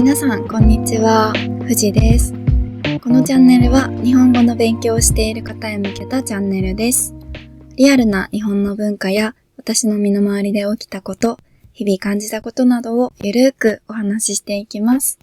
皆さんこんにちは、藤です。このチャンネルは日本語の勉強をしている方へ向けたチャンネルです。リアルな日本の文化や私の身の回りで起きたこと、日々感じたことなどをゆるーくお話ししていきます。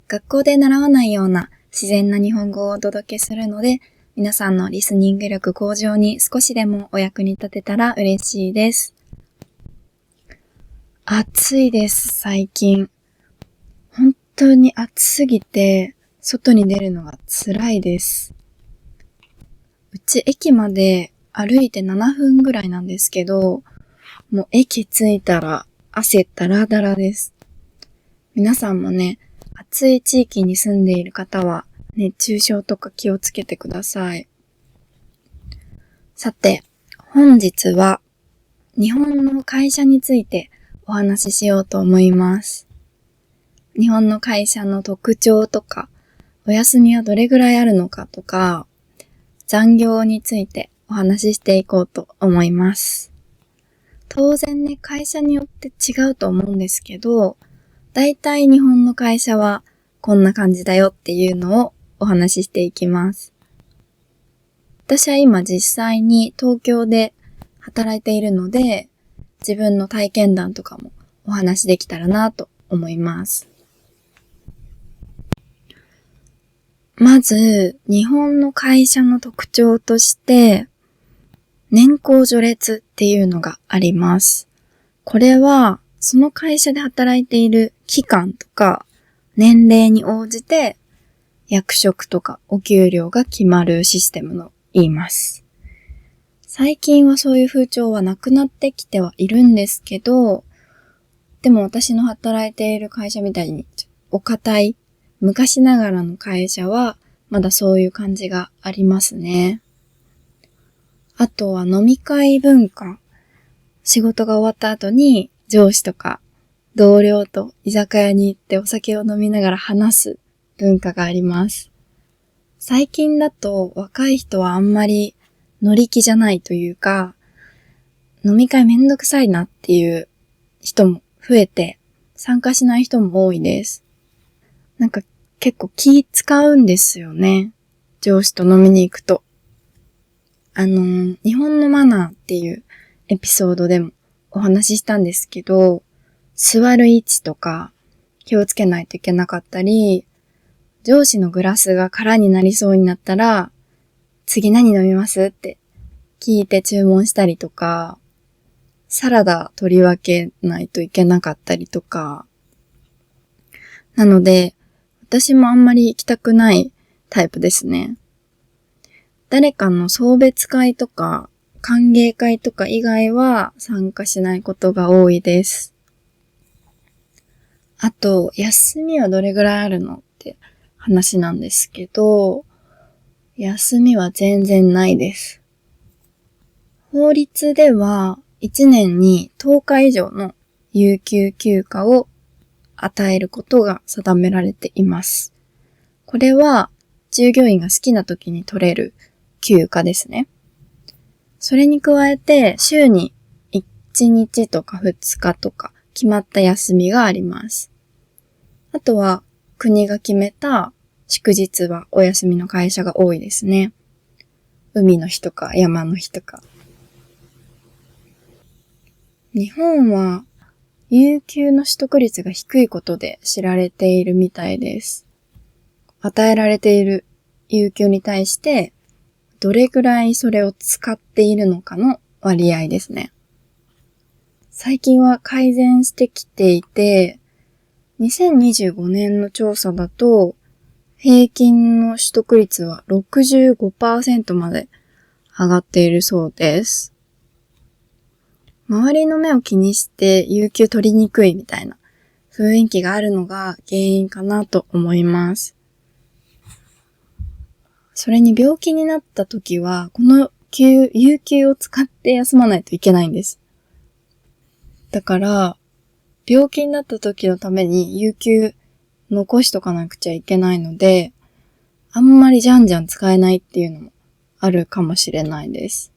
学校で習わないような自然な日本語をお届けするので、皆さんのリスニング力向上に少しでもお役に立てたら嬉しいです。暑いです、最近。本当に暑すぎて、外に出るのが辛いです。うち駅まで歩いて7分ぐらいなんですけど、もう駅着いたら汗だらだらです。皆さんもね、暑い地域に住んでいる方は熱中症とか気をつけてください。さて、本日は日本の会社についてお話ししようと思います。日本の会社の特徴とか、お休みはどれぐらいあるのかとか、残業についてお話ししていこうと思います。当然ね、会社によって違うと思うんですけど、だいたい日本の会社はこんな感じだよっていうのをお話ししていきます。私は今実際に東京で働いているので、自分の体験談とかもお話しできたらなと思います。まず、日本の会社の特徴として、年功序列っていうのがあります。これは、その会社で働いている期間とか、年齢に応じて、役職とかお給料が決まるシステムの言います。最近はそういう風潮はなくなってきてはいるんですけど、でも私の働いている会社みたいに、お堅い、昔ながらの会社は、まだそういう感じがありますね。あとは飲み会文化。仕事が終わった後に上司とか同僚と居酒屋に行ってお酒を飲みながら話す文化があります。最近だと若い人はあんまり乗り気じゃないというか、飲み会めんどくさいなっていう人も増えて参加しない人も多いです。なんか結構気使うんですよね。上司と飲みに行くと。日本のマナーっていうエピソードでもお話ししたんですけど、座る位置とか気をつけないといけなかったり、上司のグラスが空になりそうになったら、次何飲みますって聞いて注文したりとか、サラダ取り分けないといけなかったりとか、なので、私もあんまり行きたくないタイプですね。誰かの送別会とか歓迎会とか以外は参加しないことが多いです。あと、休みはどれぐらいあるのって話なんですけど、休みは全然ないです。法律では1年に10日以上の有給休暇を与えることが定められています。これは従業員が好きな時に取れる休暇ですね。それに加えて週に1日とか2日とか決まった休みがあります。あとは国が決めた祝日はお休みの会社が多いですね。海の日とか山の日とか。日本は有給の取得率が低いことで知られているみたいです。与えられている有給に対してどれぐらいそれを使っているのかの割合ですね。最近は改善してきていて、2025年の調査だと、平均の取得率は 65% まで上がっているそうです。周りの目を気にして有給取りにくいみたいな雰囲気があるのが原因かなと思います。それに病気になった時は、この有給を使って休まないといけないんです。だから、病気になった時のために有給残しとかなくちゃいけないので、あんまりじゃんじゃん使えないっていうのもあるかもしれないです。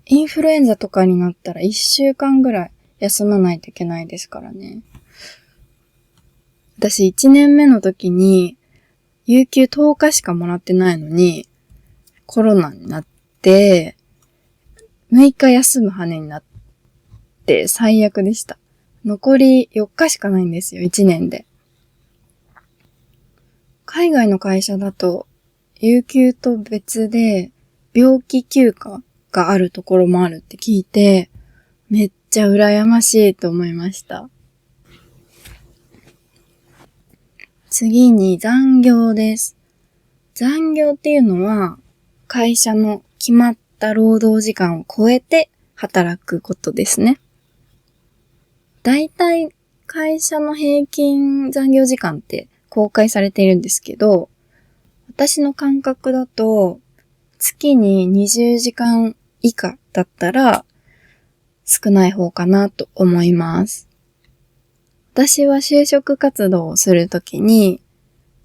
インフルエンザとかになったら1週間ぐらい休まないといけないですからね。私1年目の時に、有給10日しかもらってないのに、コロナになって、6日休む羽になって最悪でした。残り4日しかないんですよ、1年で。海外の会社だと、有給と別で病気休暇があるところもあるって聞いて、めっちゃ羨ましいと思いました。次に残業です。残業っていうのは、会社の決まった労働時間を超えて働くことですね。だいたい会社の平均残業時間って公開されているんですけど、私の感覚だと、月に20時間以下だったら少ない方かなと思います。私は就職活動をするときに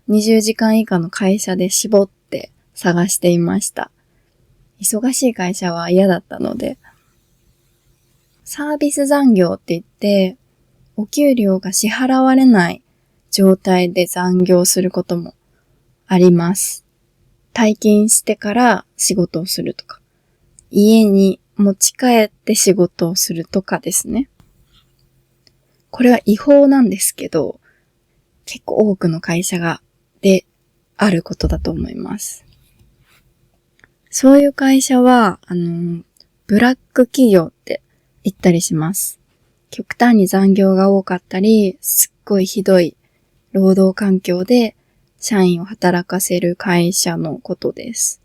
20時間以下の会社で絞って探していました。忙しい会社は嫌だったので。サービス残業って言って、お給料が支払われない状態で残業することもあります。退勤してから仕事をするとか、家に持ち帰って仕事をするとかですね。これは違法なんですけど、結構多くの会社であることだと思います。そういう会社は、ブラック企業って言ったりします。極端に残業が多かったり、すっごいひどい労働環境で社員を働かせる会社のことです。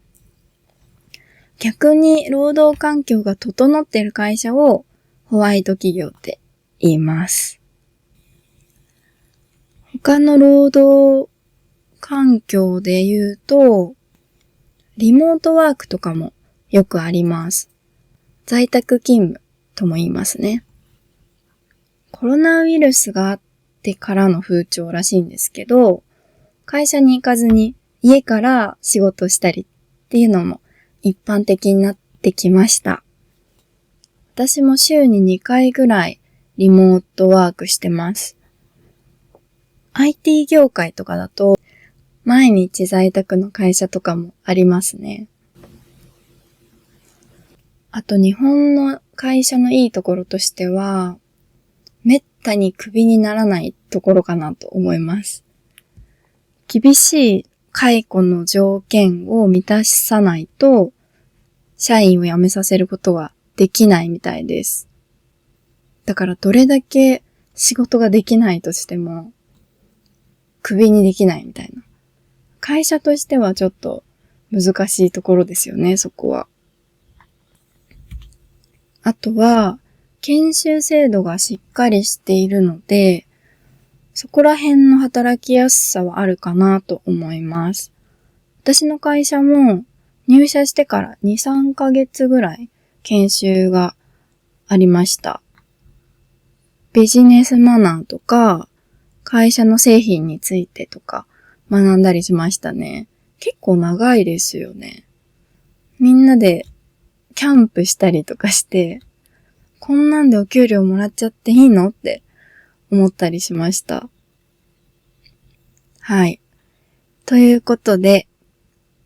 逆に労働環境が整っている会社をホワイト企業って言います。他の労働環境で言うと、リモートワークとかもよくあります。在宅勤務とも言いますね。コロナウイルスがあってからの風潮らしいんですけど、会社に行かずに家から仕事したりっていうのも一般的になってきました。私も週に2回ぐらいリモートワークしてます。IT 業界とかだと毎日在宅の会社とかもありますね。あと日本の会社のいいところとしては、めったにクビにならないところかなと思います。厳しい解雇の条件を満たさないと、社員を辞めさせることはできないみたいです。だからどれだけ仕事ができないとしても、クビにできないみたいな。会社としてはちょっと難しいところですよね、そこは。あとは、研修制度がしっかりしているので、そこら辺の働きやすさはあるかなと思います。私の会社も入社してから2、3ヶ月ぐらい研修がありました。ビジネスマナーとか、会社の製品についてとか学んだりしましたね。結構長いですよね。みんなでキャンプしたりとかして、こんなんでお給料もらっちゃっていいのって思ったりしました。はい。ということで、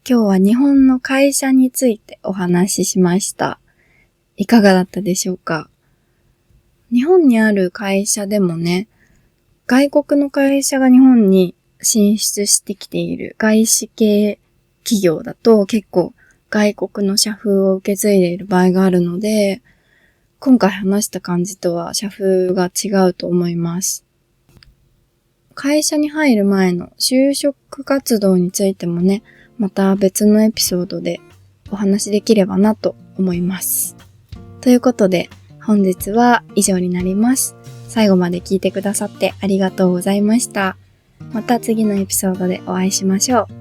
今日は日本の会社についてお話ししました。いかがだったでしょうか？日本にある会社でもね、外国の会社が日本に進出してきている外資系企業だと結構外国の社風を受け継いでいる場合があるので、今回話した感じとは社風が違うと思います。会社に入る前の就職活動についてもね、また別のエピソードでお話できればなと思います。ということで、本日は以上になります。最後まで聞いてくださってありがとうございました。また次のエピソードでお会いしましょう。